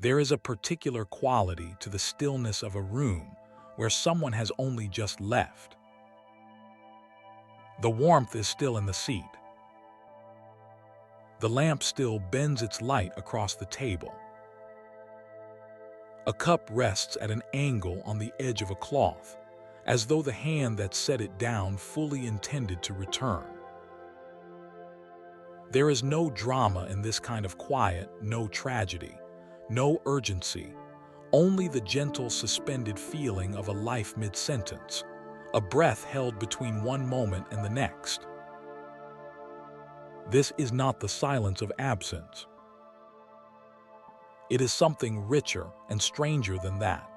There is a particular quality to the stillness of a room where someone has only just left. The warmth is still in the seat. The lamp still bends its light across the table. A cup rests at an angle on the edge of a cloth, as though the hand that set it down fully intended to return. There is no drama in this kind of quiet, no tragedy, no urgency, only the gentle, suspended feeling of a life mid-sentence, a breath held between one moment and the next. This is not the silence of absence. It is something richer and stranger than that.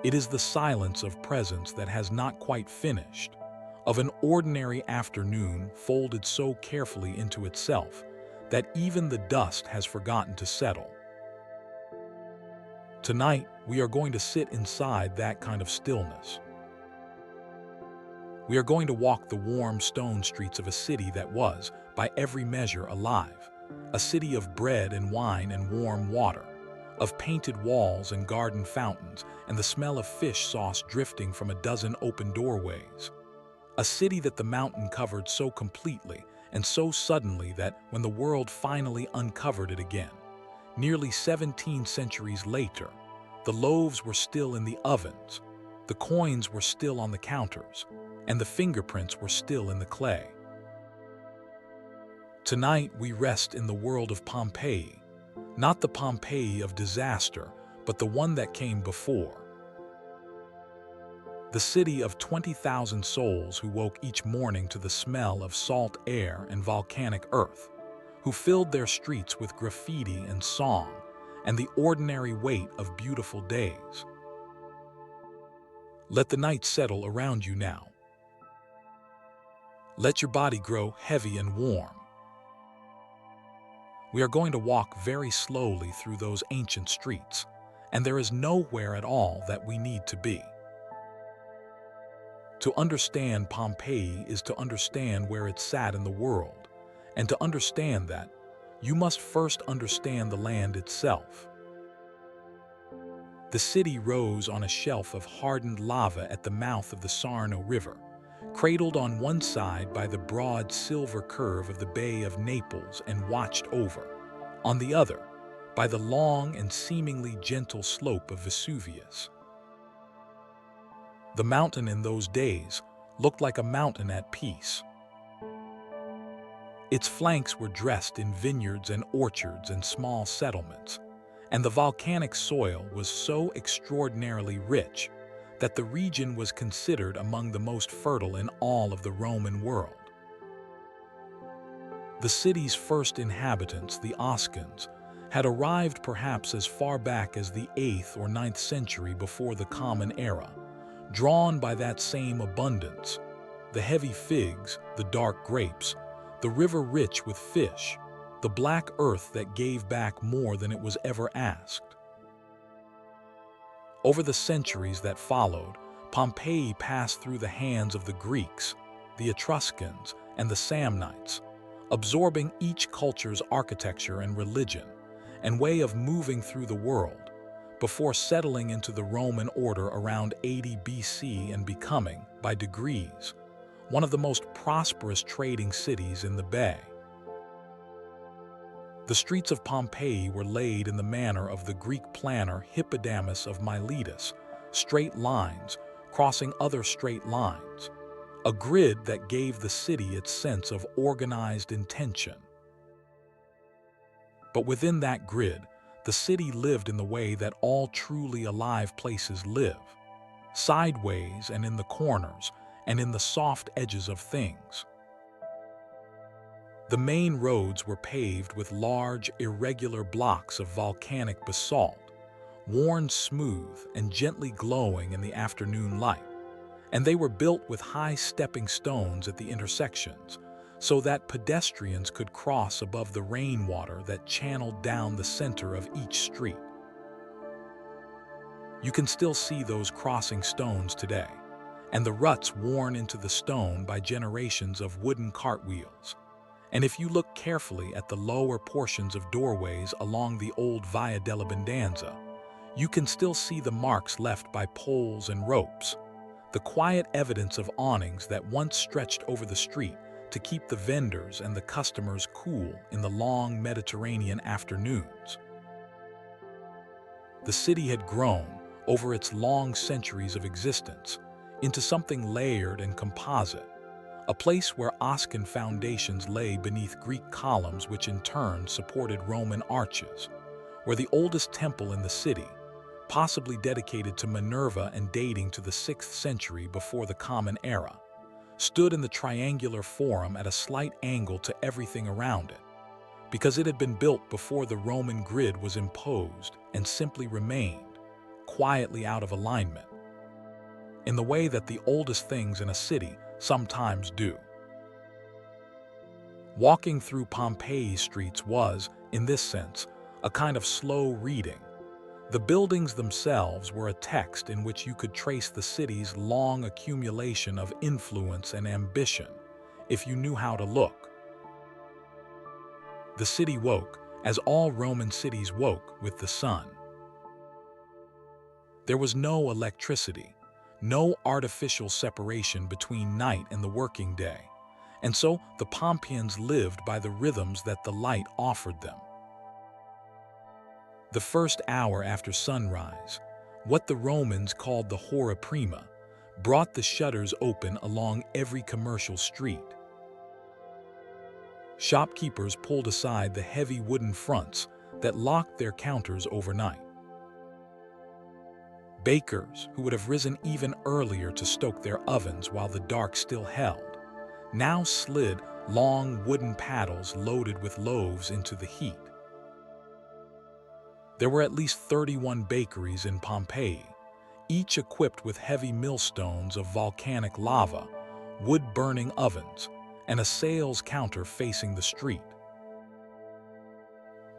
It is the silence of presence that has not quite finished, of an ordinary afternoon folded so carefully into itself that even the dust has forgotten to settle. Tonight, we are going to sit inside that kind of stillness. We are going to walk the warm stone streets of a city that was, by every measure, alive. A city of bread and wine and warm water, of painted walls and garden fountains and the smell of fish sauce drifting from a dozen open doorways. A city that the mountain covered so completely and so suddenly that when the world finally uncovered it again, nearly 17 centuries later, the loaves were still in the ovens, the coins were still on the counters, and the fingerprints were still in the clay. Tonight we rest in the world of Pompeii, not the Pompeii of disaster, but the one that came before. The city of 20,000 souls who woke each morning to the smell of salt air and volcanic earth, who filled their streets with graffiti and song and the ordinary weight of beautiful days. Let the night settle around you now. Let your body grow heavy and warm. We are going to walk very slowly through those ancient streets, and there is nowhere at all that we need to be. To understand Pompeii is to understand where it sat in the world, and to understand that, you must first understand the land itself. The city rose on a shelf of hardened lava at the mouth of the Sarno River, cradled on one side by the broad silver curve of the Bay of Naples and watched over, on the other, by the long and seemingly gentle slope of Vesuvius. The mountain in those days looked like a mountain at peace. Its flanks were dressed in vineyards and orchards and small settlements, and the volcanic soil was so extraordinarily rich that the region was considered among the most fertile in all of the Roman world. The city's first inhabitants, the Oscans, had arrived perhaps as far back as the 8th or 9th century before the Common Era, drawn by that same abundance, the heavy figs, the dark grapes, the river rich with fish, the black earth that gave back more than it was ever asked. Over the centuries that followed, Pompeii passed through the hands of the Greeks, the Etruscans, and the Samnites, absorbing each culture's architecture and religion and way of moving through the world, before settling into the Roman order around 80 BC and becoming, by degrees, one of the most prosperous trading cities in the Bay. The streets of Pompeii were laid in the manner of the Greek planner Hippodamus of Miletus, straight lines crossing other straight lines, a grid that gave the city its sense of organized intention. But within that grid, the city lived in the way that all truly alive places live, sideways and in the corners and in the soft edges of things. The main roads were paved with large, irregular blocks of volcanic basalt, worn smooth and gently glowing in the afternoon light, and they were built with high stepping stones at the intersections, so that pedestrians could cross above the rainwater that channeled down the center of each street. You can still see those crossing stones today, and the ruts worn into the stone by generations of wooden cartwheels, And if you look carefully at the lower portions of doorways along the old Via della Bendanza, you can still see the marks left by poles and ropes, the quiet evidence of awnings that once stretched over the street to keep the vendors and the customers cool in the long Mediterranean afternoons. The city had grown, over its long centuries of existence, into something layered and composite, a place where Oscan foundations lay beneath Greek columns which in turn supported Roman arches, where the oldest temple in the city, possibly dedicated to Minerva and dating to the 6th century before the Common Era, stood in the triangular forum at a slight angle to everything around it, because it had been built before the Roman grid was imposed and simply remained, quietly out of alignment, in the way that the oldest things in a city sometimes do. Walking through Pompeii's streets was, in this sense, a kind of slow reading. The buildings themselves were a text in which you could trace the city's long accumulation of influence and ambition, if you knew how to look. The city woke, as all Roman cities woke, with the sun. There was no electricity, no artificial separation between night and the working day, and so the Pompeians lived by the rhythms that the light offered them. The first hour after sunrise, what the Romans called the hora prima, brought the shutters open along every commercial street. Shopkeepers pulled aside the heavy wooden fronts that locked their counters overnight. Bakers, who would have risen even earlier to stoke their ovens while the dark still held, now slid long wooden paddles loaded with loaves into the heat. There were at least 31 bakeries in Pompeii, each equipped with heavy millstones of volcanic lava, wood-burning ovens, and a sales counter facing the street.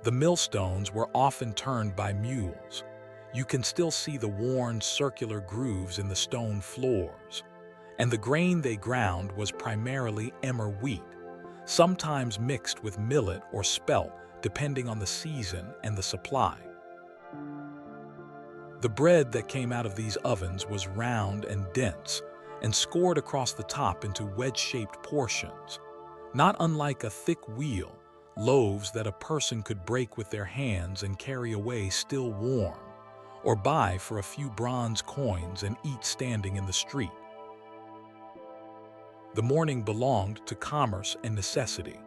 The millstones were often turned by mules. You can still see the worn circular grooves in the stone floors, and the grain they ground was primarily emmer wheat, sometimes mixed with millet or spelt depending on the season and the supply. The bread that came out of these ovens was round and dense, and scored across the top into wedge-shaped portions, not unlike a thick wheel, loaves that a person could break with their hands and carry away still warm, or buy for a few bronze coins and eat standing in the street. The morning belonged to commerce and necessity.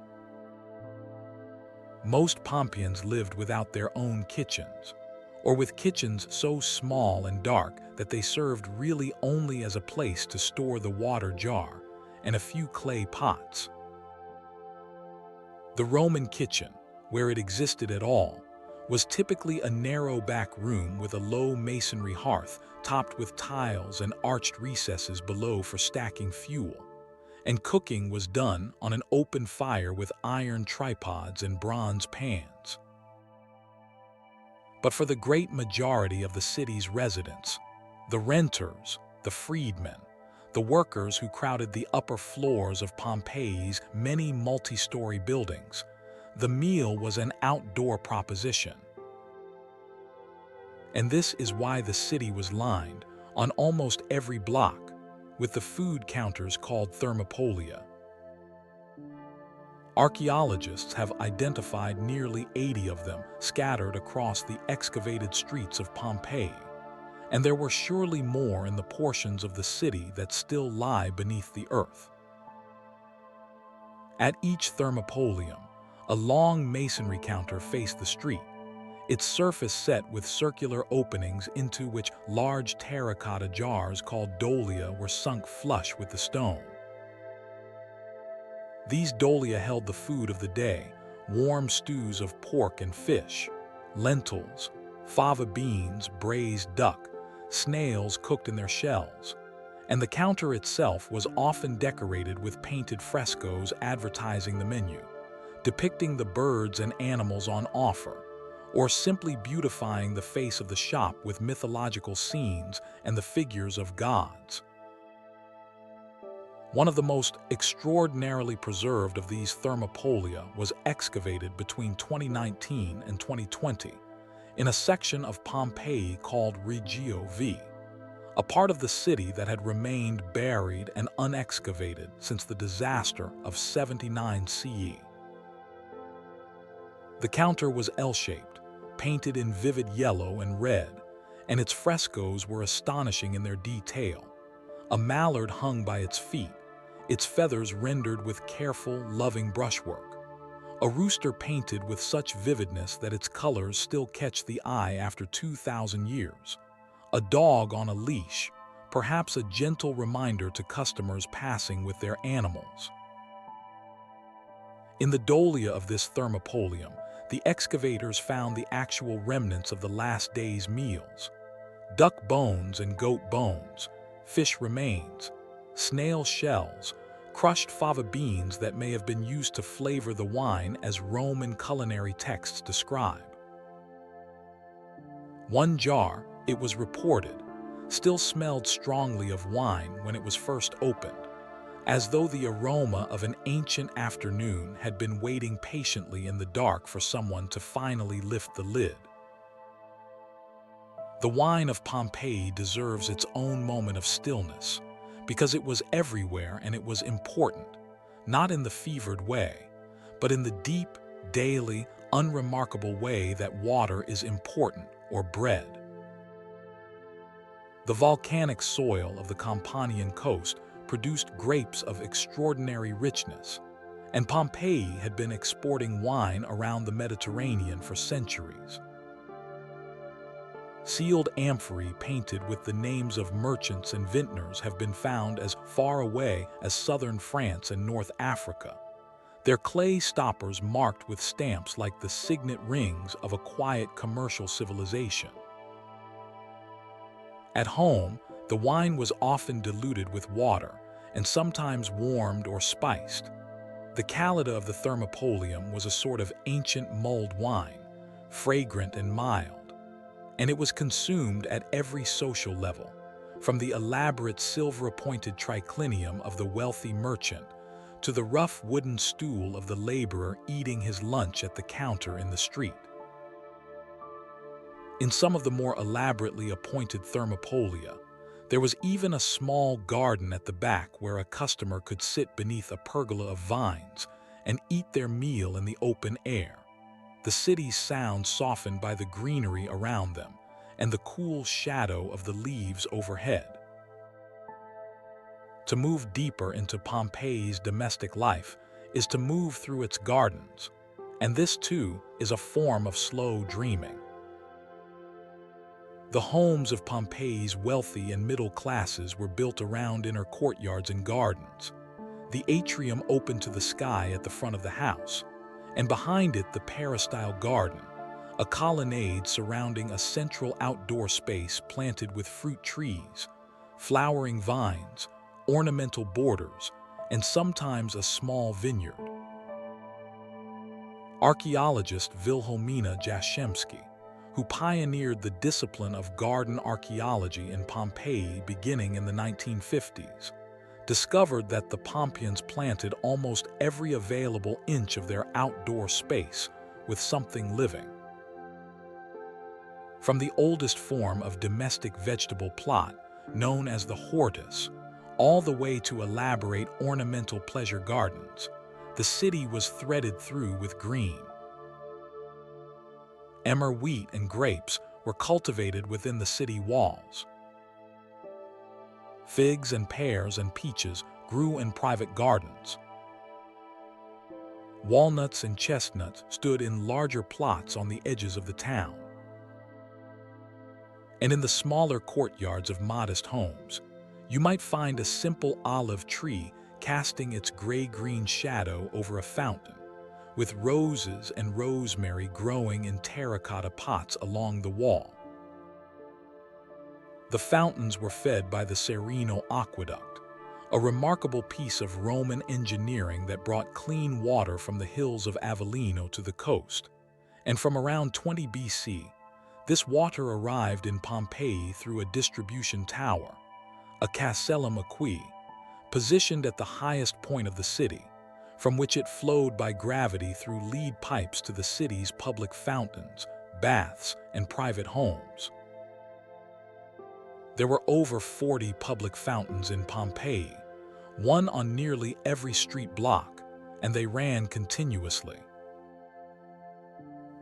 Most Pompeians lived without their own kitchens, or with kitchens so small and dark that they served really only as a place to store the water jar and a few clay pots. The Roman kitchen, where it existed at all, was typically a narrow back room with a low masonry hearth topped with tiles and arched recesses below for stacking fuel, and cooking was done on an open fire with iron tripods and bronze pans. But for the great majority of the city's residents, the renters, the freedmen, the workers who crowded the upper floors of Pompeii's many multi-story buildings, the meal was an outdoor proposition. And this is why the city was lined, on almost every block, with the food counters called thermopolia. Archaeologists have identified nearly 80 of them scattered across the excavated streets of Pompeii, and there were surely more in the portions of the city that still lie beneath the earth. At each thermopolium, a long masonry counter faced the street, its surface set with circular openings into which large terracotta jars called dolia were sunk flush with the stone. These dolia held the food of the day, warm stews of pork and fish, lentils, fava beans, braised duck, snails cooked in their shells, and the counter itself was often decorated with painted frescoes advertising the menu, depicting the birds and animals on offer, or simply beautifying the face of the shop with mythological scenes and the figures of gods. One of the most extraordinarily preserved of these thermopolia was excavated between 2019 and 2020 in a section of Pompeii called Regio V, a part of the city that had remained buried and unexcavated since the disaster of 79 CE. The counter was L-shaped, painted in vivid yellow and red, and its frescoes were astonishing in their detail. A mallard hung by its feet, its feathers rendered with careful, loving brushwork. A rooster painted with such vividness that its colors still catch the eye after 2,000 years. A dog on a leash, perhaps a gentle reminder to customers passing with their animals. In the dolia of this thermopolium, the excavators found the actual remnants of the last day's meals. Duck bones and goat bones, fish remains, snail shells, crushed fava beans that may have been used to flavor the wine as Roman culinary texts describe. One jar, it was reported, still smelled strongly of wine when it was first opened, as though the aroma of an ancient afternoon had been waiting patiently in the dark for someone to finally lift the lid. The wine of Pompeii deserves its own moment of stillness, because it was everywhere and it was important, not in the fevered way, but in the deep, daily, unremarkable way that water is important or bread. The volcanic soil of the Pompeian coast produced grapes of extraordinary richness, and Pompeii had been exporting wine around the Mediterranean for centuries. Sealed amphorae painted with the names of merchants and vintners have been found as far away as southern France and North Africa, their clay stoppers marked with stamps like the signet rings of a quiet commercial civilization. At home, the wine was often diluted with water and sometimes warmed or spiced. The callida of the thermopolium was a sort of ancient mulled wine, fragrant and mild, and it was consumed at every social level, from the elaborate silver-appointed triclinium of the wealthy merchant to the rough wooden stool of the laborer eating his lunch at the counter in the street. In some of the more elaborately appointed thermopolia, there was even a small garden at the back where a customer could sit beneath a pergola of vines and eat their meal in the open air, the city's sound softened by the greenery around them and the cool shadow of the leaves overhead. To move deeper into Pompeii's domestic life is to move through its gardens, and this too is a form of slow dreaming. The homes of Pompeii's wealthy and middle classes were built around inner courtyards and gardens. The atrium opened to the sky at the front of the house, and behind it the peristyle garden, a colonnade surrounding a central outdoor space planted with fruit trees, flowering vines, ornamental borders, and sometimes a small vineyard. Archaeologist Wilhelmina Jastrzębski, who pioneered the discipline of garden archaeology in Pompeii beginning in the 1950s, discovered that the Pompeians planted almost every available inch of their outdoor space with something living. From the oldest form of domestic vegetable plot, known as the hortus, all the way to elaborate ornamental pleasure gardens, the city was threaded through with green. Emmer wheat and grapes were cultivated within the city walls. Figs and pears and peaches grew in private gardens. Walnuts and chestnuts stood in larger plots on the edges of the town. And in the smaller courtyards of modest homes, you might find a simple olive tree casting its gray-green shadow over a fountain, with roses and rosemary growing in terracotta pots along the wall. The fountains were fed by the Sarno Aqueduct, a remarkable piece of Roman engineering that brought clean water from the hills of Avellino to the coast. And from around 20 BC, this water arrived in Pompeii through a distribution tower, a Castellum Aquae, positioned at the highest point of the city, from which it flowed by gravity through lead pipes to the city's public fountains, baths, and private homes. There were over 40 public fountains in Pompeii, one on nearly every street block, and they ran continuously.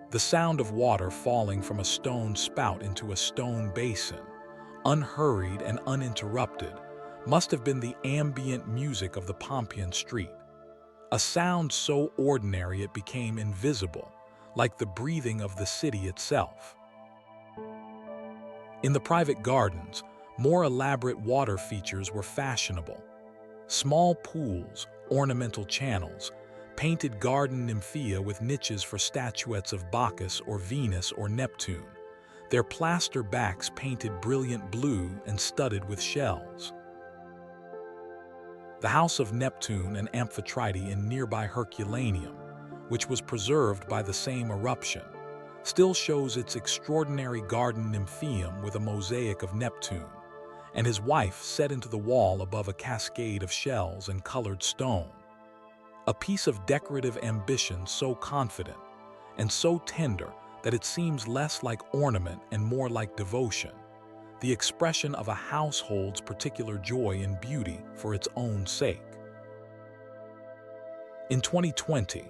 The sound of water falling from a stone spout into a stone basin, unhurried and uninterrupted, must have been the ambient music of the Pompeian street, a sound so ordinary it became invisible, like the breathing of the city itself. In the private gardens, more elaborate water features were fashionable. Small pools, ornamental channels, painted garden nymphea with niches for statuettes of Bacchus or Venus or Neptune, their plaster backs painted brilliant blue and studded with shells. The house of Neptune and Amphitrite in nearby Herculaneum, which was preserved by the same eruption, still shows its extraordinary garden nymphaeum with a mosaic of Neptune and his wife set into the wall above a cascade of shells and colored stone. A piece of decorative ambition so confident and so tender that it seems less like ornament and more like devotion, the expression of a household's particular joy in beauty for its own sake. In 2020,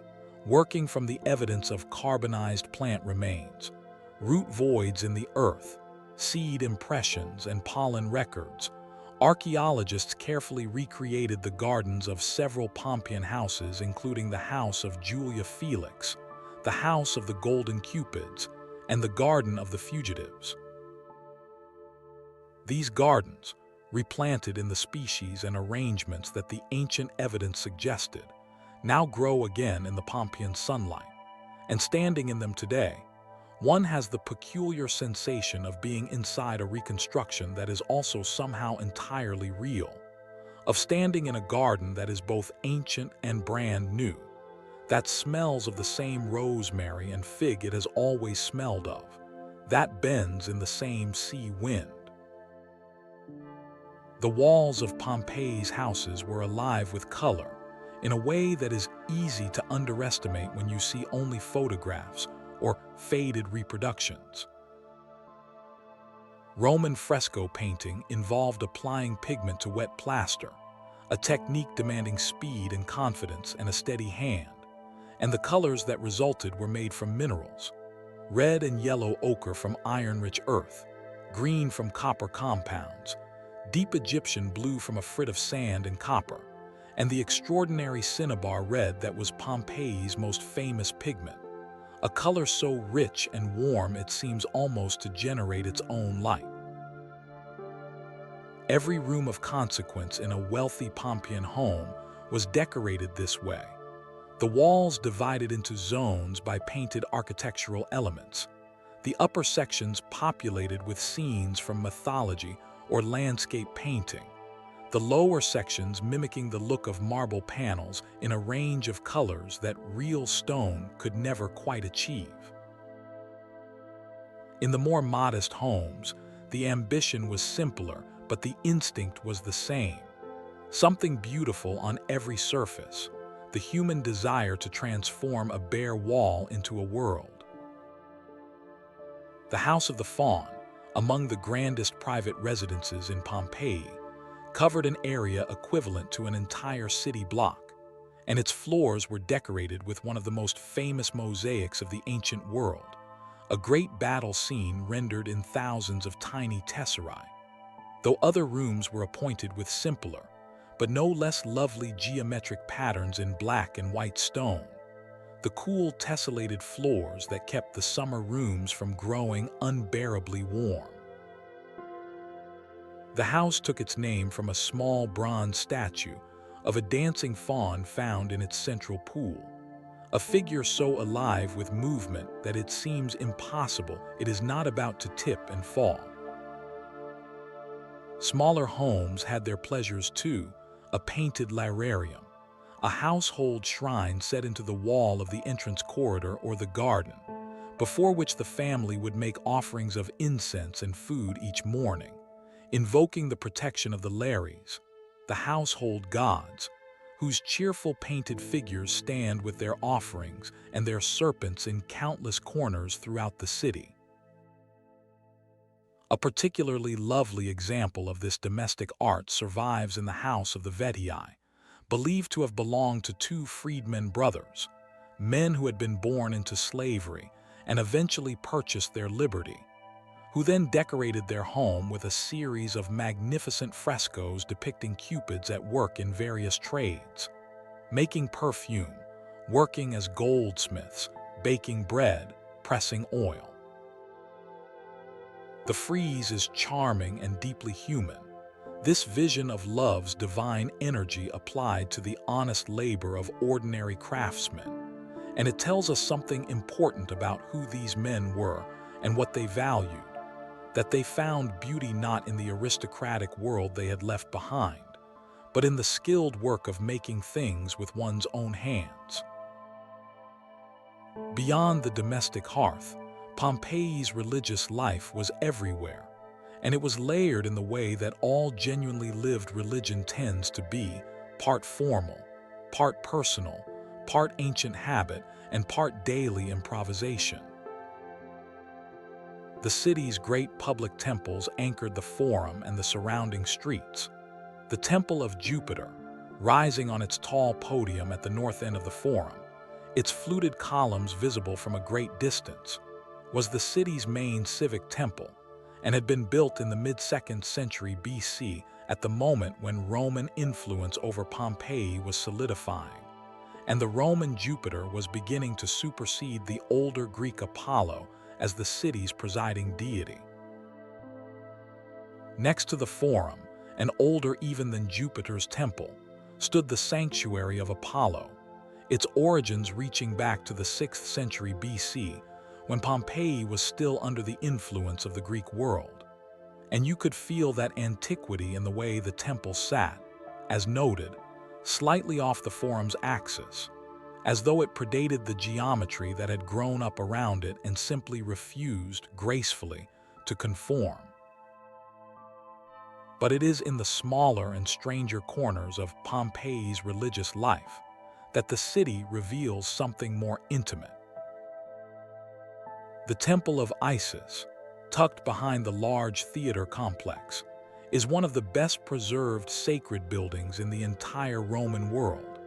working from the evidence of carbonized plant remains, root voids in the earth, seed impressions, and pollen records, archaeologists carefully recreated the gardens of several Pompeian houses, including the house of Julia Felix, the house of the Golden Cupids, and the Garden of the Fugitives. These gardens, replanted in the species and arrangements that the ancient evidence suggested, now grow again in the Pompeian sunlight, and standing in them today, one has the peculiar sensation of being inside a reconstruction that is also somehow entirely real, of standing in a garden that is both ancient and brand new, that smells of the same rosemary and fig it has always smelled of, that bends in the same sea wind. The walls of Pompeii's houses were alive with color, in a way that is easy to underestimate when you see only photographs or faded reproductions. Roman fresco painting involved applying pigment to wet plaster, a technique demanding speed and confidence and a steady hand, and the colors that resulted were made from minerals: red and yellow ochre from iron-rich earth, green from copper compounds, deep Egyptian blue from a frit of sand and copper, and the extraordinary cinnabar red that was Pompeii's most famous pigment, a color so rich and warm it seems almost to generate its own light. Every room of consequence in a wealthy Pompeian home was decorated this way, the walls divided into zones by painted architectural elements, the upper sections populated with scenes from mythology or landscape painting, the lower sections mimicking the look of marble panels in a range of colors that real stone could never quite achieve. In the more modest homes, the ambition was simpler, but the instinct was the same. Something beautiful on every surface, the human desire to transform a bare wall into a world. The House of the Faun, among the grandest private residences in Pompeii, covered an area equivalent to an entire city block, and its floors were decorated with one of the most famous mosaics of the ancient world, a great battle scene rendered in thousands of tiny tesserae. Though other rooms were appointed with simpler, but no less lovely geometric patterns in black and white stone, the cool tessellated floors that kept the summer rooms from growing unbearably warm. The house took its name from a small bronze statue of a dancing faun found in its central pool, a figure so alive with movement that it seems impossible it is not about to tip and fall. Smaller homes had their pleasures too, a painted lararium, a household shrine set into the wall of the entrance corridor or the garden, before which the family would make offerings of incense and food each morning, invoking the protection of the Lares. the household gods, whose cheerful painted figures stand with their offerings and their serpents in countless corners throughout the city. A particularly lovely example of this domestic art survives in the house of the Vetii, believed to have belonged to two freedmen brothers, men who had been born into slavery and eventually purchased their liberty, who then decorated their home with a series of magnificent frescoes depicting cupids at work in various trades, making perfume, working as goldsmiths, baking bread, pressing oil. The frieze is charming and deeply human, this vision of love's divine energy applied to the honest labor of ordinary craftsmen, and it tells us something important about who these men were and what they valued, that they found beauty not in the aristocratic world they had left behind, but in the skilled work of making things with one's own hands. Beyond the domestic hearth, Pompeii's religious life was everywhere, and it was layered in the way that all genuinely lived religion tends to be, part formal, part personal, part ancient habit, and part daily improvisation. The city's great public temples anchored the Forum and the surrounding streets. The Temple of Jupiter, rising on its tall podium at the north end of the Forum, its fluted columns visible from a great distance, was the city's main civic temple and had been built in the mid-2nd century BC at the moment when Roman influence over Pompeii was solidifying, and the Roman Jupiter was beginning to supersede the older Greek Apollo as the city's presiding deity. Next to the Forum, and older even than Jupiter's temple, stood the sanctuary of Apollo, its origins reaching back to the 6th century BC, when Pompeii was still under the influence of the Greek world. And you could feel that antiquity in the way the temple sat, as noted, slightly off the Forum's axis, as though it predated the geometry that had grown up around it and simply refused, gracefully, to conform. But it is in the smaller and stranger corners of Pompeii's religious life that the city reveals something more intimate. The Temple of Isis, tucked behind the large theater complex, is one of the best preserved sacred buildings in the entire Roman world,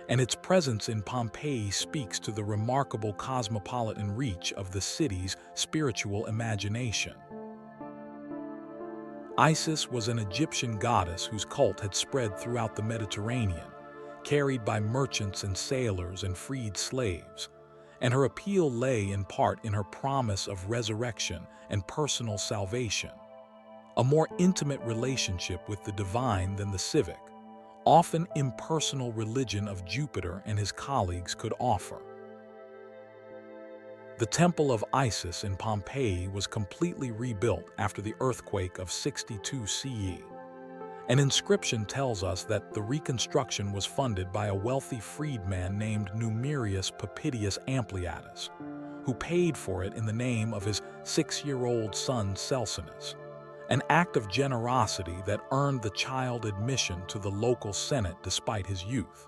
and its presence in Pompeii speaks to the remarkable cosmopolitan reach of the city's spiritual imagination. Isis was an Egyptian goddess whose cult had spread throughout the Mediterranean, carried by merchants and sailors and freed slaves, and her appeal lay in part in her promise of resurrection and personal salvation, a more intimate relationship with the divine than the civic, often impersonal religion of Jupiter and his colleagues could offer. The Temple of Isis in Pompeii was completely rebuilt after the earthquake of 62 CE. An inscription tells us that the reconstruction was funded by a wealthy freedman named Numerius Papitius Ampliatus, who paid for it in the name of his 6-year-old son Celsinus, an act of generosity that earned the child admission to the local senate despite his youth.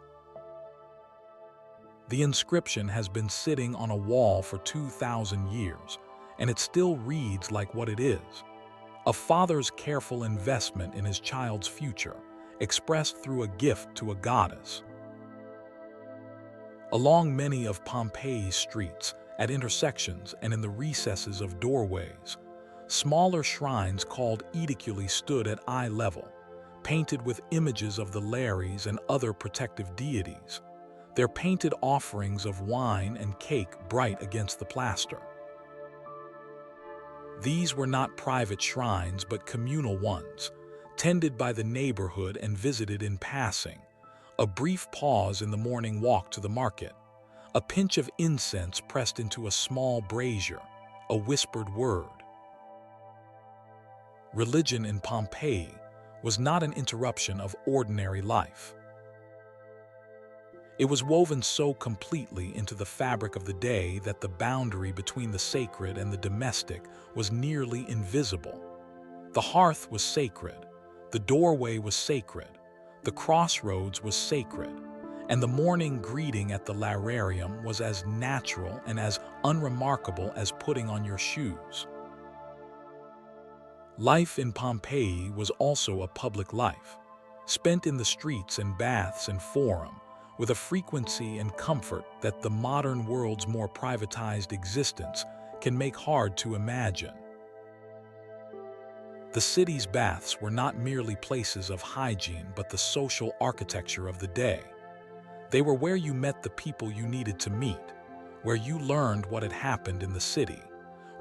The inscription has been sitting on a wall for 2,000 years, and it still reads like what it is: a father's careful investment in his child's future, expressed through a gift to a goddess. Along many of Pompeii's streets, at intersections and in the recesses of doorways, smaller shrines called ediculi stood at eye level, painted with images of the Lares and other protective deities, their painted offerings of wine and cake bright against the plaster. These were not private shrines but communal ones, tended by the neighborhood and visited in passing, a brief pause in the morning walk to the market, a pinch of incense pressed into a small brazier, a whispered word. Religion in Pompeii was not an interruption of ordinary life. It was woven so completely into the fabric of the day that the boundary between the sacred and the domestic was nearly invisible. The hearth was sacred, the doorway was sacred, The crossroads was sacred, and the morning greeting at the lararium was as natural and as unremarkable as putting on your shoes. Life in Pompeii was also a public life, spent in the streets and baths and forum, with a frequency and comfort that the modern world's more privatized existence can make hard to imagine. The city's baths were not merely places of hygiene but the social architecture of the day. They were where you met the people you needed to meet, where you learned what had happened in the city,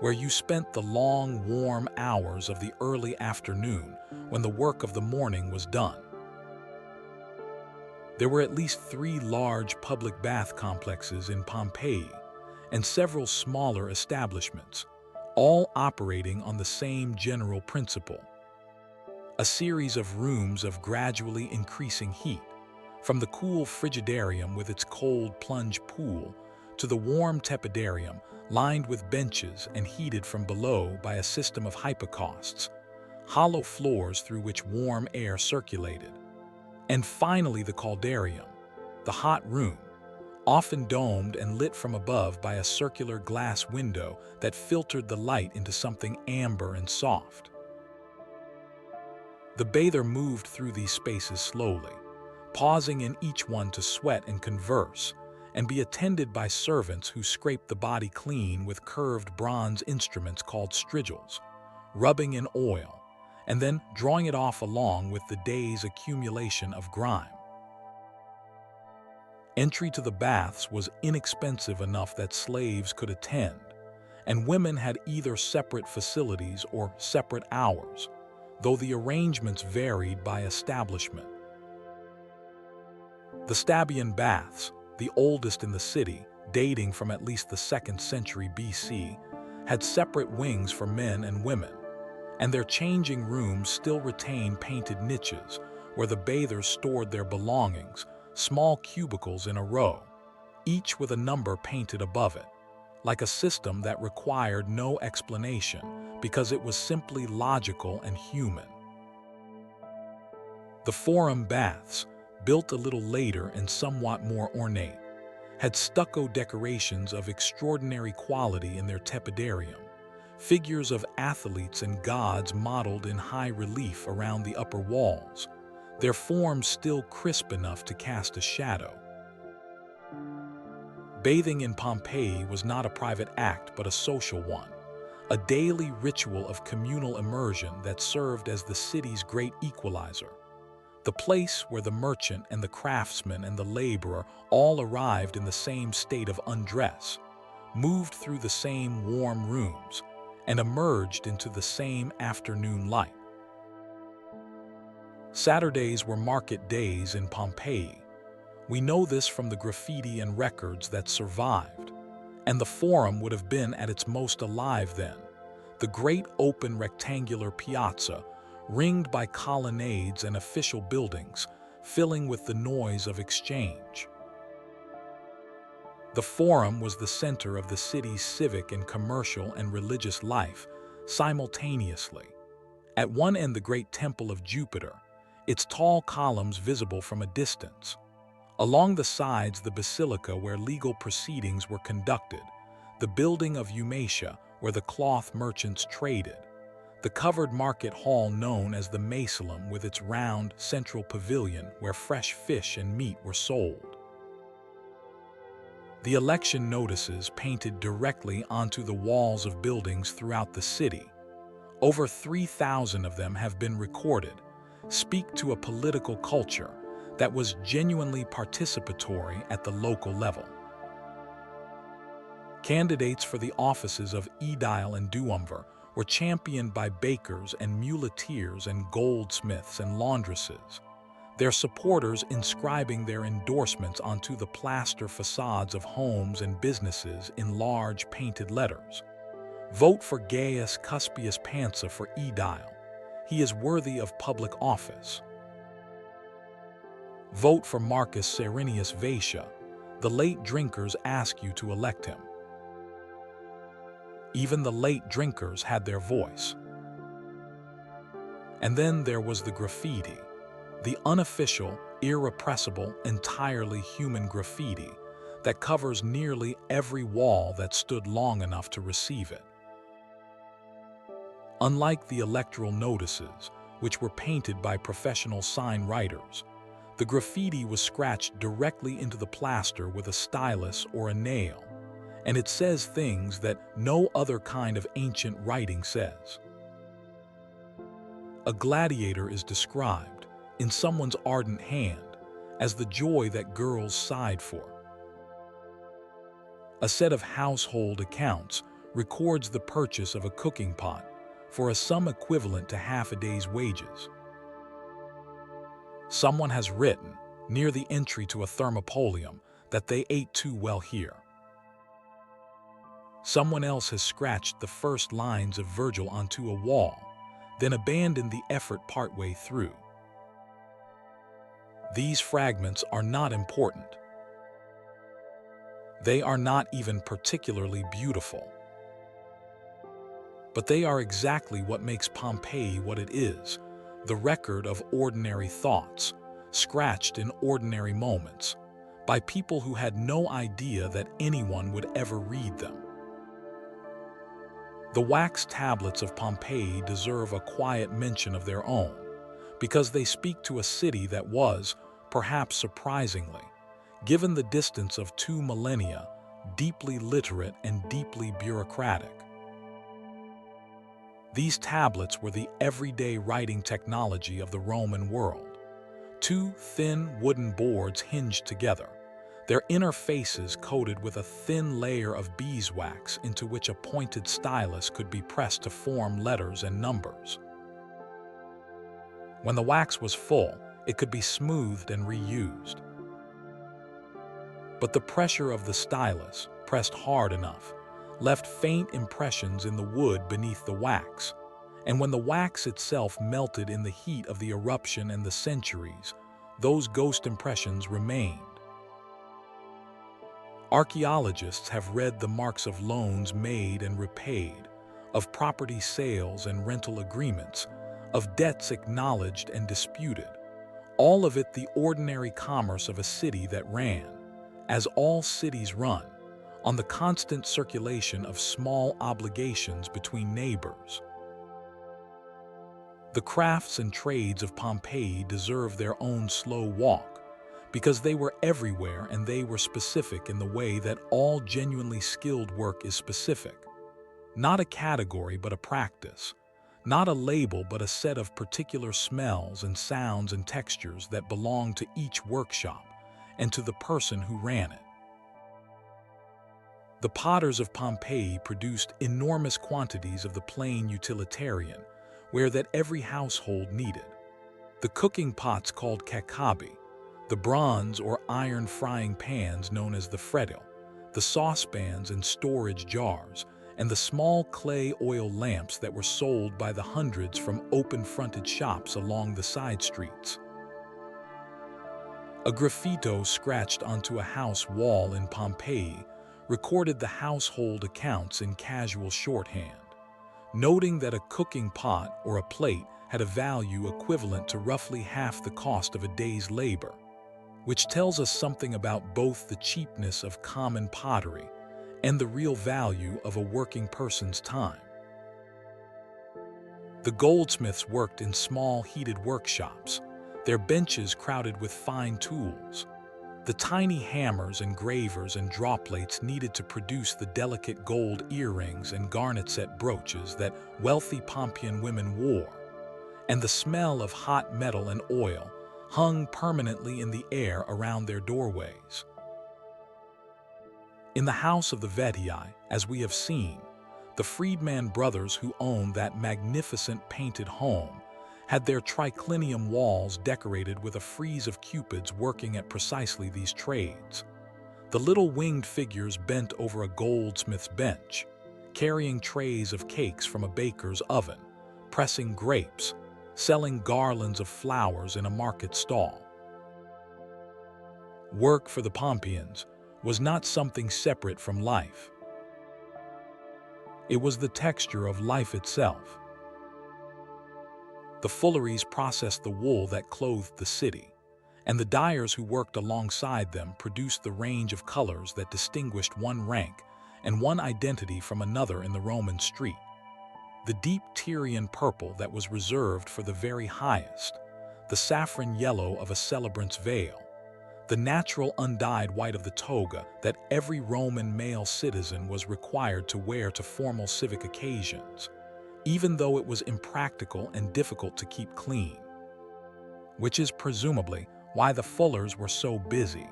where you spent the long, warm hours of the early afternoon when the work of the morning was done. There were at least 3 large public bath complexes in Pompeii and several smaller establishments, all operating on the same general principle. A series of rooms of gradually increasing heat, from the cool frigidarium with its cold plunge pool to the warm tepidarium lined with benches and heated from below by a system of hypocausts, hollow floors through which warm air circulated. And finally the caldarium, the hot room, often domed and lit from above by a circular glass window that filtered the light into something amber and soft. The bather moved through these spaces slowly, pausing in each one to sweat and converse, and be attended by servants who scraped the body clean with curved bronze instruments called strigils, rubbing in oil, and then drawing it off along with the day's accumulation of grime. Entry to the baths was inexpensive enough that slaves could attend, and women had either separate facilities or separate hours, though the arrangements varied by establishment. The Stabian baths, the oldest in the city, dating from at least the 2nd century BC, had separate wings for men and women, and their changing rooms still retain painted niches where the bathers stored their belongings, small cubicles in a row, each with a number painted above it, like a system that required no explanation because it was simply logical and human. The forum baths, built a little later and somewhat more ornate, had stucco decorations of extraordinary quality in their tepidarium, figures of athletes and gods modeled in high relief around the upper walls, their forms still crisp enough to cast a shadow. Bathing in Pompeii was not a private act but a social one, a daily ritual of communal immersion that served as the city's great equalizer. The place where the merchant and the craftsman and the laborer all arrived in the same state of undress, moved through the same warm rooms, and emerged into the same afternoon light. Saturdays were market days in Pompeii. We know this from the graffiti and records that survived, and the Forum would have been at its most alive then, the great open rectangular piazza ringed by colonnades and official buildings, filling with the noise of exchange. The Forum was the center of the city's civic and commercial and religious life simultaneously. At one end, the great Temple of Jupiter, its tall columns visible from a distance. Along the sides, the basilica where legal proceedings were conducted, the building of Eumatia where the cloth merchants traded, the covered market hall known as the Macelum with its round central pavilion where fresh fish and meat were sold. The election notices painted directly onto the walls of buildings throughout the city, over 3,000 of them have been recorded, speak to a political culture that was genuinely participatory at the local level. Candidates for the offices of aedile and duumvir were championed by bakers and muleteers and goldsmiths and laundresses, their supporters inscribing their endorsements onto the plaster facades of homes and businesses in large painted letters. Vote for Gaius Cuspius Pansa for aedile. He is worthy of public office. Vote for Marcus Cyrenius Vatia. The late drinkers ask you to elect him. Even the late drinkers had their voice. And then there was the graffiti, the unofficial, irrepressible, entirely human graffiti that covers nearly every wall that stood long enough to receive it. Unlike the electoral notices, which were painted by professional sign writers, the graffiti was scratched directly into the plaster with a stylus or a nail, and it says things that no other kind of ancient writing says. A gladiator is described, in someone's ardent hand, as the joy that girls sighed for. A set of household accounts records the purchase of a cooking pot for a sum equivalent to half a day's wages. Someone has written, near the entry to a thermopolium, that they ate too well here. Someone else has scratched the first lines of Virgil onto a wall, then abandoned the effort partway through. These fragments are not important. They are not even particularly beautiful. But they are exactly what makes Pompeii what it is, the record of ordinary thoughts, scratched in ordinary moments, by people who had no idea that anyone would ever read them. The wax tablets of Pompeii deserve a quiet mention of their own, because they speak to a city that was, perhaps surprisingly, given the distance of 2 millennia, deeply literate and deeply bureaucratic. These tablets were the everyday writing technology of the Roman world. 2 thin wooden boards hinged together, their inner faces coated with a thin layer of beeswax into which a pointed stylus could be pressed to form letters and numbers. When the wax was full, it could be smoothed and reused. But the pressure of the stylus, pressed hard enough, left faint impressions in the wood beneath the wax, and when the wax itself melted in the heat of the eruption and the centuries, those ghost impressions remained. Archaeologists have read the marks of loans made and repaid, of property sales and rental agreements, of debts acknowledged and disputed, all of it the ordinary commerce of a city that ran, as all cities run, on the constant circulation of small obligations between neighbors. The crafts and trades of Pompeii deserve their own slow walk, because they were everywhere and they were specific in the way that all genuinely skilled work is specific. Not a category but a practice, not a label but a set of particular smells and sounds and textures that belong to each workshop and to the person who ran it. The potters of Pompeii produced enormous quantities of the plain utilitarian, ware that every household needed. The cooking pots called kakabi, the bronze or iron frying pans known as the fredel, the saucepans and storage jars, and the small clay oil lamps that were sold by the hundreds from open-fronted shops along the side streets. A graffito scratched onto a house wall in Pompeii recorded the household accounts in casual shorthand, noting that a cooking pot or a plate had a value equivalent to roughly half the cost of a day's labor, which tells us something about both the cheapness of common pottery and the real value of a working person's time. The goldsmiths worked in small heated workshops, their benches crowded with fine tools. The tiny hammers and gravers and draw plates needed to produce the delicate gold earrings and garnet-set brooches that wealthy Pompeian women wore, and the smell of hot metal and oil hung permanently in the air around their doorways. In the house of the Bedtime, as we have seen, the freedman brothers who owned that magnificent painted home had their triclinium walls decorated with a frieze of cupids working at precisely these trades. The little winged figures bent over a goldsmith's bench, carrying trays of cakes from a baker's oven, pressing grapes, selling garlands of flowers in a market stall. Work for the Pompeians was not something separate from life. It was the texture of life itself. The fulleries processed the wool that clothed the city, and the dyers who worked alongside them produced the range of colors that distinguished one rank and one identity from another in the Roman street. The deep Tyrian purple that was reserved for the very highest, the saffron yellow of a celebrant's veil, the natural undyed white of the toga that every Roman male citizen was required to wear to formal civic occasions, even though it was impractical and difficult to keep clean. Which is presumably why the fullers were so busy.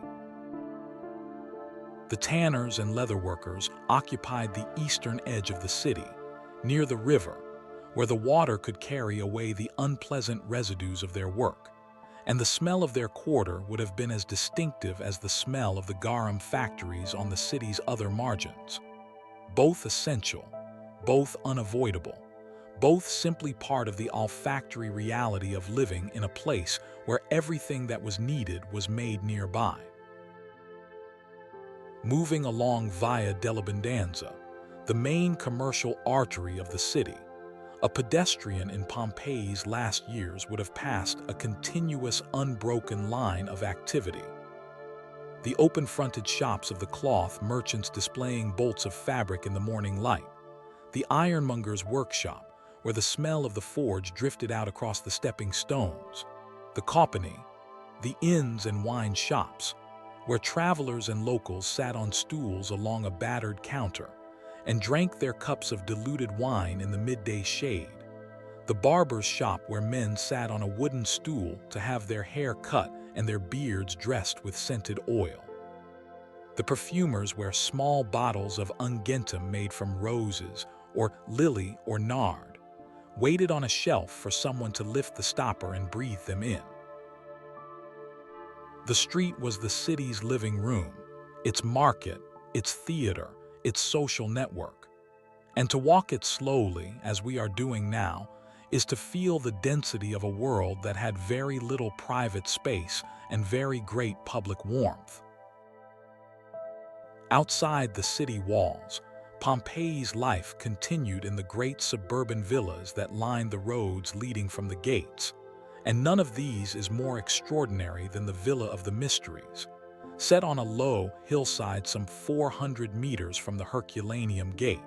The tanners and leatherworkers occupied the eastern edge of the city, near the river, where the water could carry away the unpleasant residues of their work, and the smell of their quarter would have been as distinctive as the smell of the garum factories on the city's other margins. Both essential, both unavoidable, both simply part of the olfactory reality of living in a place where everything that was needed was made nearby. Moving along Via dell'Abbondanza, the main commercial artery of the city, a pedestrian in Pompeii's last years would have passed a continuous, unbroken line of activity. The open-fronted shops of the cloth merchants displaying bolts of fabric in the morning light, the ironmonger's workshop, where the smell of the forge drifted out across the stepping stones, the company, the inns and wine shops, where travelers and locals sat on stools along a battered counter and drank their cups of diluted wine in the midday shade, the barber's shop where men sat on a wooden stool to have their hair cut and their beards dressed with scented oil, the perfumers where small bottles of unguentum made from roses or lily or nard waited on a shelf for someone to lift the stopper and breathe them in. The street was the city's living room, its market, its theater, its social network. And to walk it slowly, as we are doing now, is to feel the density of a world that had very little private space and very great public warmth. Outside the city walls, Pompeii's life continued in the great suburban villas that lined the roads leading from the gates, and none of these is more extraordinary than the Villa of the Mysteries, set on a low hillside some 400 meters from the Herculaneum Gate,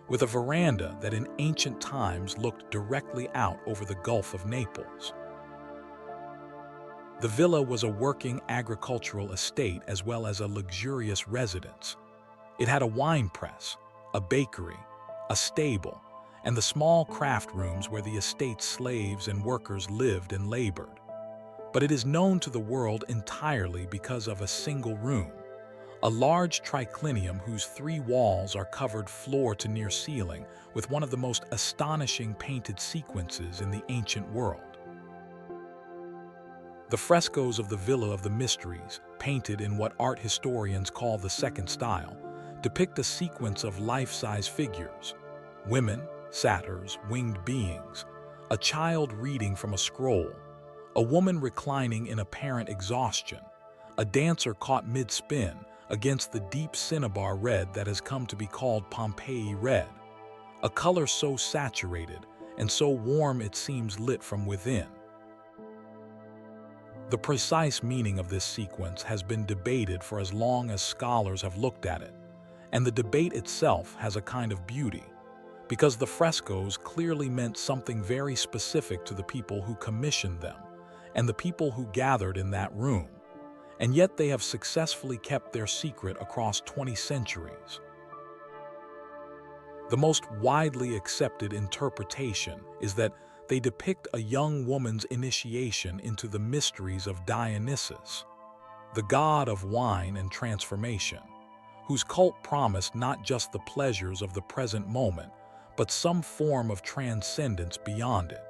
with a veranda that in ancient times looked directly out over the Gulf of Naples. The villa was a working agricultural estate as well as a luxurious residence. It had a wine press, a bakery, a stable, and the small craft rooms where the estate's slaves and workers lived and labored. But it is known to the world entirely because of a single room, a large triclinium whose 3 walls are covered floor to near ceiling with one of the most astonishing painted sequences in the ancient world. The frescoes of the Villa of the Mysteries, painted in what art historians call the Second Style, depict a sequence of life-size figures, women, satyrs, winged beings, a child reading from a scroll, a woman reclining in apparent exhaustion, a dancer caught mid-spin against the deep cinnabar red that has come to be called Pompeii red, a color so saturated and so warm it seems lit from within. The precise meaning of this sequence has been debated for as long as scholars have looked at it, and the debate itself has a kind of beauty, because the frescoes clearly meant something very specific to the people who commissioned them and the people who gathered in that room, and yet they have successfully kept their secret across 20 centuries. The most widely accepted interpretation is that they depict a young woman's initiation into the mysteries of Dionysus, the god of wine and transformation, whose cult promised not just the pleasures of the present moment, but some form of transcendence beyond it.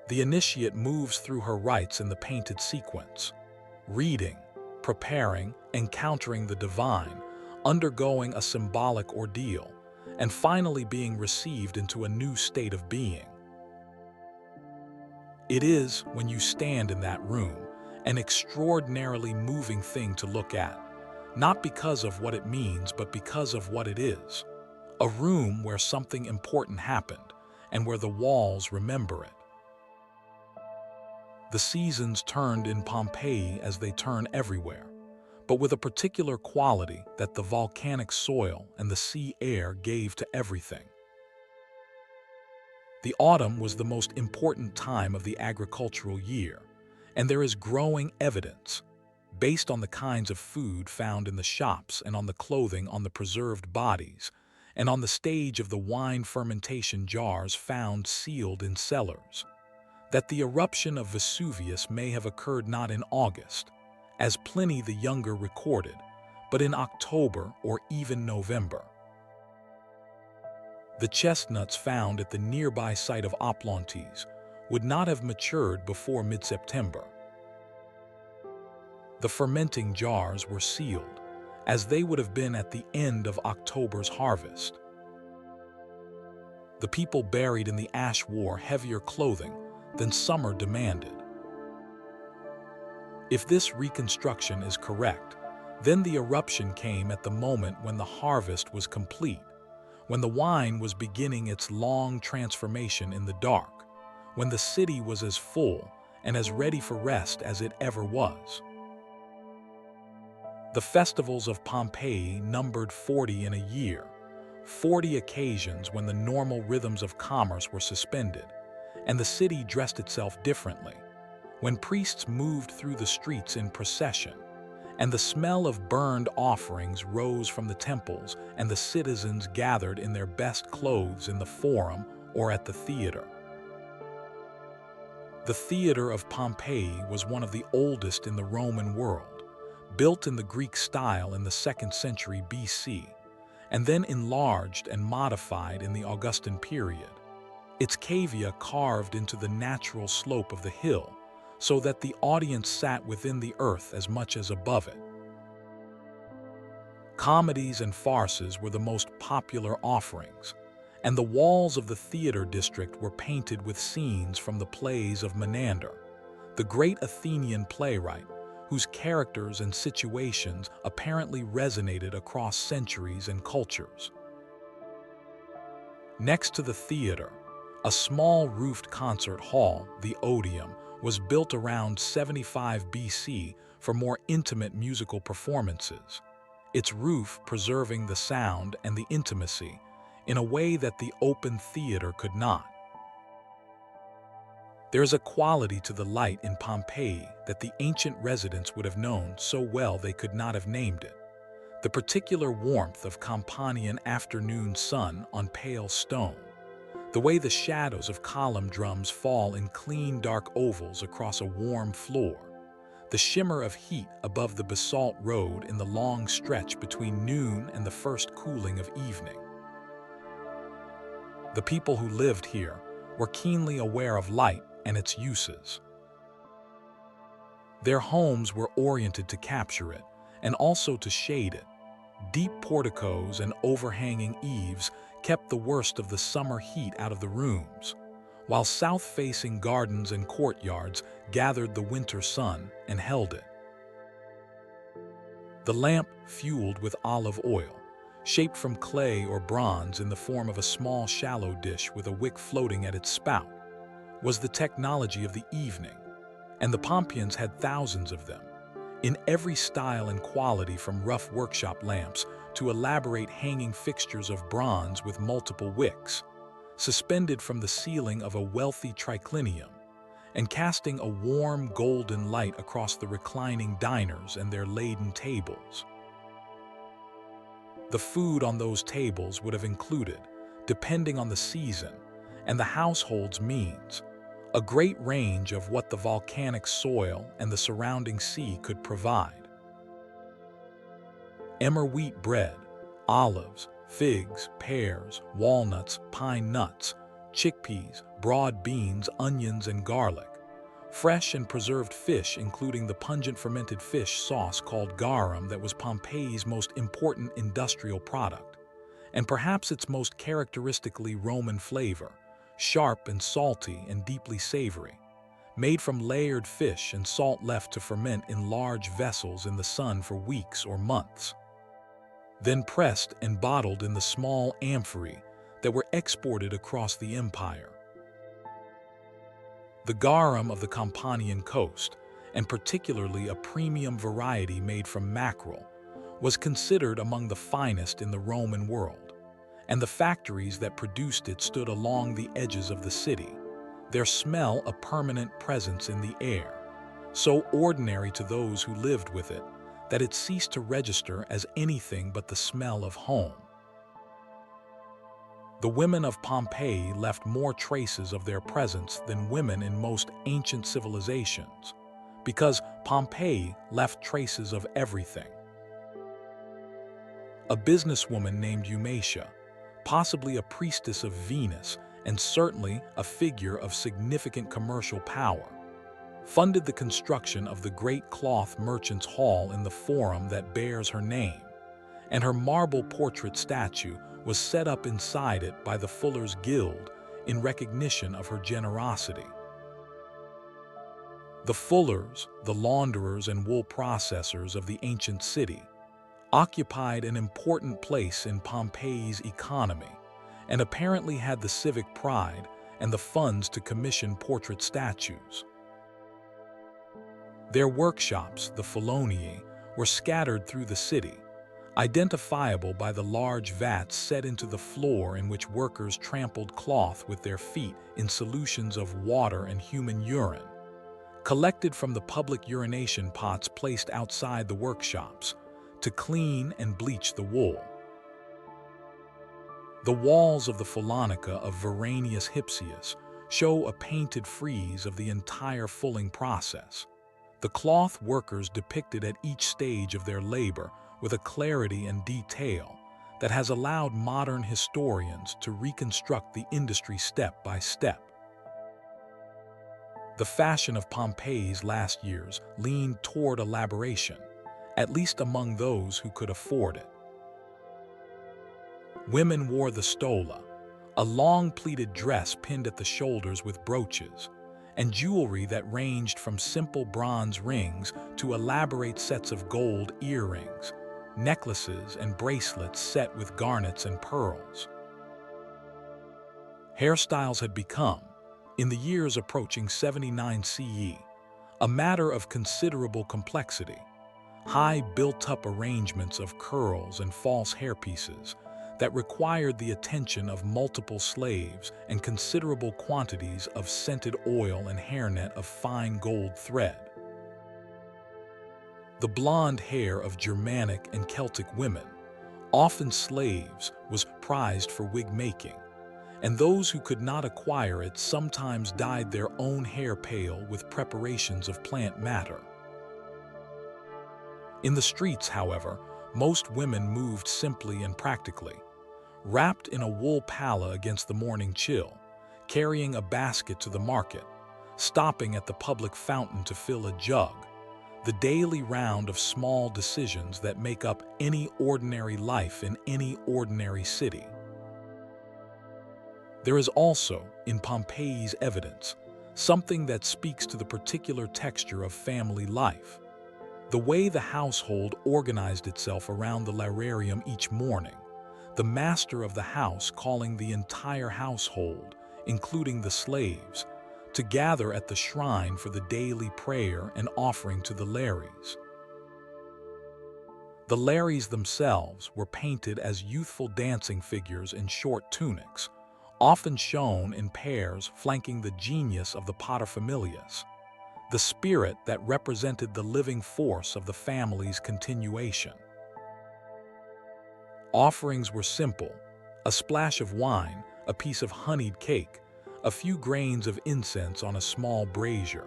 The initiate moves through her rites in the painted sequence, reading, preparing, encountering the divine, undergoing a symbolic ordeal, and finally being received into a new state of being. It is, when you stand in that room, an extraordinarily moving thing to look at, not because of what it means, but because of what it is. A room where something important happened, and where the walls remember it. The seasons turned in Pompeii as they turn everywhere, but with a particular quality that the volcanic soil and the sea air gave to everything. The autumn was the most important time of the agricultural year, and there is growing evidence, based on the kinds of food found in the shops and on the clothing on the preserved bodies, and on the stage of the wine fermentation jars found sealed in cellars, that the eruption of Vesuvius may have occurred not in August, as Pliny the Younger recorded, but in October or even November. The chestnuts found at the nearby site of Oplontes would not have matured before mid-September. The fermenting jars were sealed, as they would have been at the end of October's harvest. The people buried in the ash wore heavier clothing than summer demanded. If this reconstruction is correct, then the eruption came at the moment when the harvest was complete, when the wine was beginning its long transformation in the dark, when the city was as full and as ready for rest as it ever was. The festivals of Pompeii numbered 40 in a year, 40 occasions when the normal rhythms of commerce were suspended, and the city dressed itself differently, when priests moved through the streets in procession, and the smell of burned offerings rose from the temples, and the citizens gathered in their best clothes in the forum or at the theater. The theater of Pompeii was one of the oldest in the Roman world, built in the Greek style in the 2nd century BC, and then enlarged and modified in the Augustan period. Its cavea carved into the natural slope of the hill, so that the audience sat within the earth as much as above it. Comedies and farces were the most popular offerings, and the walls of the theater district were painted with scenes from the plays of Menander, the great Athenian playwright, whose characters and situations apparently resonated across centuries and cultures. Next to the theater, a small roofed concert hall, the Odeum, was built around 75 BC for more intimate musical performances, its roof preserving the sound and the intimacy in a way that the open theater could not. There is a quality to the light in Pompeii that the ancient residents would have known so well they could not have named it. The particular warmth of Campanian afternoon sun on pale stone, the way the shadows of column drums fall in clean dark ovals across a warm floor, the shimmer of heat above the basalt road in the long stretch between noon and the first cooling of evening. The people who lived here were keenly aware of light and its uses. Their homes were oriented to capture it and also to shade it. Deep porticos and overhanging eaves kept the worst of the summer heat out of the rooms, while south-facing gardens and courtyards gathered the winter sun and held it. The lamp, fueled with olive oil, shaped from clay or bronze in the form of a small shallow dish with a wick floating at its spout, was the technology of the evening, and the Pompeians had thousands of them, in every style and quality, from rough workshop lamps to elaborate hanging fixtures of bronze with multiple wicks, suspended from the ceiling of a wealthy triclinium, and casting a warm golden light across the reclining diners and their laden tables. The food on those tables would have included, depending on the season and the household's means, a great range of what the volcanic soil and the surrounding sea could provide. Emmer wheat bread, olives, figs, pears, walnuts, pine nuts, chickpeas, broad beans, onions, and garlic. Fresh and preserved fish, including the pungent fermented fish sauce called garum that was Pompeii's most important industrial product, and perhaps its most characteristically Roman flavor, sharp and salty and deeply savory, made from layered fish and salt left to ferment in large vessels in the sun for weeks or months, then pressed and bottled in the small amphorae that were exported across the empire. The garum of the Campanian coast, and particularly a premium variety made from mackerel, was considered among the finest in the Roman world, and the factories that produced it stood along the edges of the city, their smell a permanent presence in the air, so ordinary to those who lived with it that it ceased to register as anything but the smell of home. The women of Pompeii left more traces of their presence than women in most ancient civilizations, because Pompeii left traces of everything. A businesswoman named Eumatia, possibly a priestess of Venus and certainly a figure of significant commercial power, funded the construction of the great cloth merchants' hall in the forum that bears her name, and her marble portrait statue was set up inside it by the Fullers' Guild in recognition of her generosity. The fullers, the launderers and wool processors of the ancient city, occupied an important place in Pompeii's economy and apparently had the civic pride and the funds to commission portrait statues. Their workshops, the Felonii, were scattered through the city, identifiable by the large vats set into the floor in which workers trampled cloth with their feet in solutions of water and human urine, collected from the public urination pots placed outside the workshops, to clean and bleach the wool. The walls of the Folonica of Veranius Hypsius show a painted frieze of the entire fulling process, the cloth workers depicted at each stage of their labor with a clarity and detail that has allowed modern historians to reconstruct the industry step by step. The fashion of Pompeii's last years leaned toward elaboration, at least among those who could afford it. Women wore the stola, a long pleated dress pinned at the shoulders with brooches, and jewelry that ranged from simple bronze rings to elaborate sets of gold earrings, necklaces and bracelets set with garnets and pearls. Hairstyles had become, in the years approaching 79 CE, a matter of considerable complexity. High built-up arrangements of curls and false hairpieces that required the attention of multiple slaves and considerable quantities of scented oil and hairnet of fine gold thread. The blonde hair of Germanic and Celtic women, often slaves, was prized for wig making, and those who could not acquire it sometimes dyed their own hair pale with preparations of plant matter. In the streets, however, most women moved simply and practically, wrapped in a wool palla against the morning chill, carrying a basket to the market, stopping at the public fountain to fill a jug, the daily round of small decisions that make up any ordinary life in any ordinary city. There is also, in Pompeii's evidence, something that speaks to the particular texture of family life. The way the household organized itself around the lararium each morning, the master of the house calling the entire household, including the slaves, to gather at the shrine for the daily prayer and offering to the lares. The lares themselves were painted as youthful dancing figures in short tunics, often shown in pairs flanking the genius of the paterfamilias, the spirit that represented the living force of the family's continuation. Offerings were simple: a splash of wine, a piece of honeyed cake, a few grains of incense on a small brazier.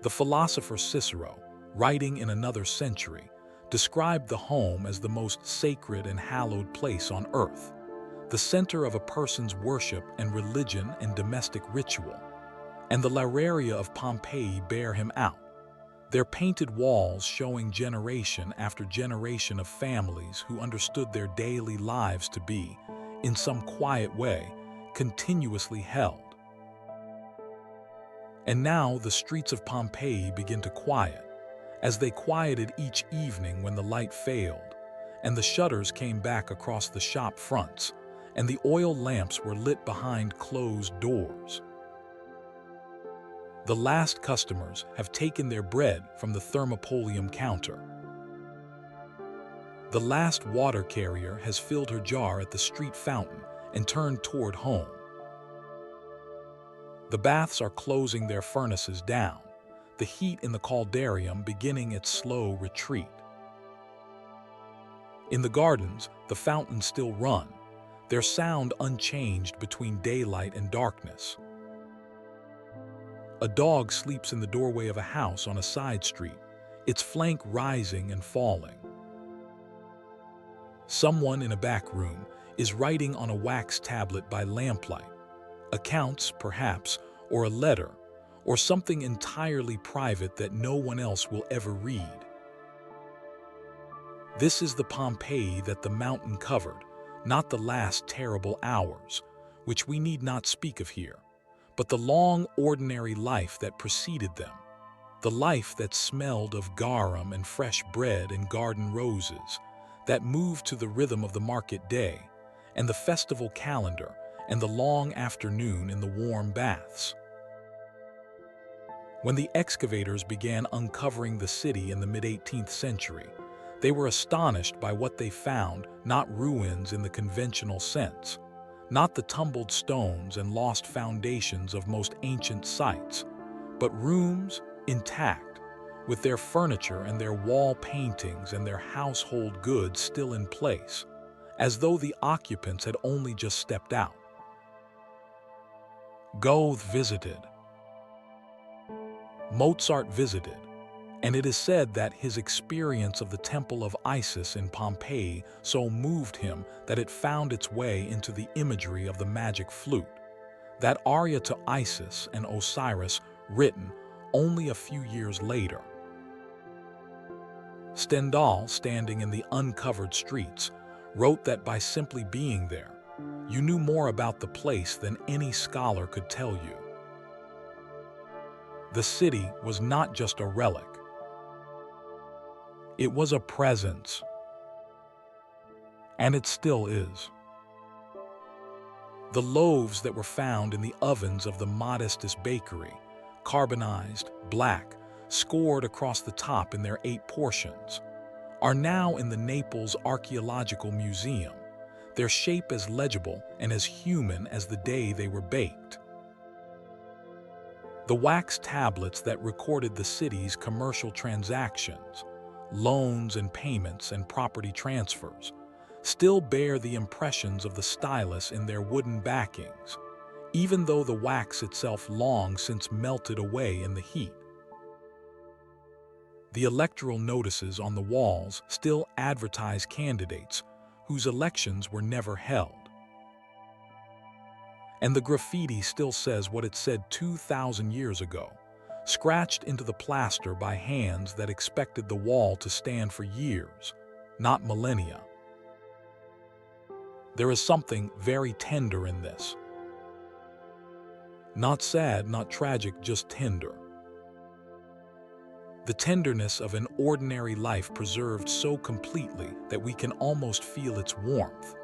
The philosopher Cicero, writing in another century, described the home as the most sacred and hallowed place on earth, the center of a person's worship and religion and domestic ritual, and the Lararia of Pompeii bear him out, their painted walls showing generation after generation of families who understood their daily lives to be, in some quiet way, continuously held. And now the streets of Pompeii begin to quiet, as they quieted each evening when the light failed, and the shutters came back across the shop fronts, and the oil lamps were lit behind closed doors. The last customers have taken their bread from the thermopolium counter. The last water carrier has filled her jar at the street fountain and turned toward home. The baths are closing their furnaces down, the heat in the caldarium beginning its slow retreat. In the gardens, the fountains still run, their sound unchanged between daylight and darkness. A dog sleeps in the doorway of a house on a side street, its flank rising and falling. Someone in a back room is writing on a wax tablet by lamplight, accounts, perhaps, or a letter, or something entirely private that no one else will ever read. This is the Pompeii that the mountain covered, not the last terrible hours, which we need not speak of here, but the long, ordinary life that preceded them, the life that smelled of garum and fresh bread and garden roses, that moved to the rhythm of the market day, and the festival calendar, and the long afternoon in the warm baths. When the excavators began uncovering the city in the mid-18th century, they were astonished by what they found, not ruins in the conventional sense, not the tumbled stones and lost foundations of most ancient sites, but rooms intact, with their furniture and their wall paintings and their household goods still in place, as though the occupants had only just stepped out. Goethe visited. Mozart visited, and it is said that his experience of the Temple of Isis in Pompeii so moved him that it found its way into the imagery of the magic flute, that aria to Isis and Osiris written only a few years later. Stendhal, standing in the uncovered streets, wrote that by simply being there, you knew more about the place than any scholar could tell you. The city was not just a relic. It was a presence. And it still is. The loaves that were found in the ovens of the modestest bakery, carbonized, black, scored across the top in their 8 portions, are now in the Naples Archaeological Museum, their shape as legible and as human as the day they were baked. The wax tablets that recorded the city's commercial transactions, loans and payments and property transfers, still bear the impressions of the stylus in their wooden backings, even though the wax itself long since melted away in the heat. The electoral notices on the walls still advertise candidates whose elections were never held. And the graffiti still says what it said 2,000 years ago, scratched into the plaster by hands that expected the wall to stand for years, not millennia. There is something very tender in this. Not sad, not tragic, just tender. The tenderness of an ordinary life preserved so completely that we can almost feel its warmth,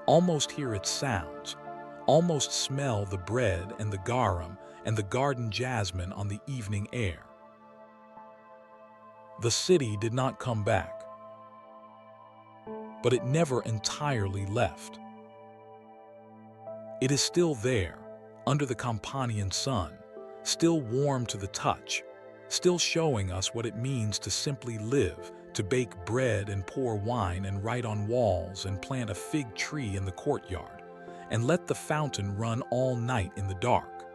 almost hear its sounds, almost smell the bread and the garum and the garden jasmine on the evening air. The city did not come back, but it never entirely left. It is still there, under the Pompeian sun, still warm to the touch, still showing us what it means to simply live, to bake bread and pour wine and write on walls and plant a fig tree in the courtyard, and let the fountain run all night in the dark.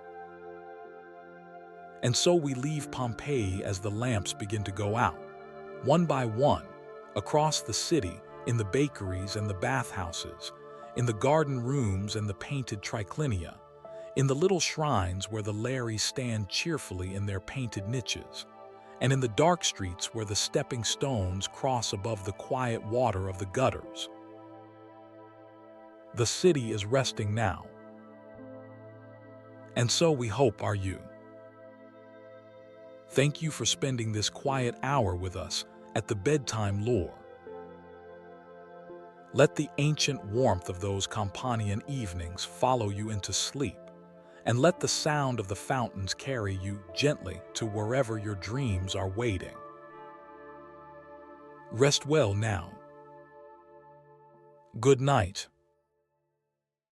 And so we leave Pompeii as the lamps begin to go out, one by one, across the city, in the bakeries and the bathhouses, in the garden rooms and the painted triclinia, in the little shrines where the Lares stand cheerfully in their painted niches, and in the dark streets where the stepping stones cross above the quiet water of the gutters. The city is resting now. And so we hope are you. Thank you for spending this quiet hour with us at the Bedtime Lore. Let the ancient warmth of those Pompeian evenings follow you into sleep, and let the sound of the fountains carry you gently to wherever your dreams are waiting. Rest well now. Good night.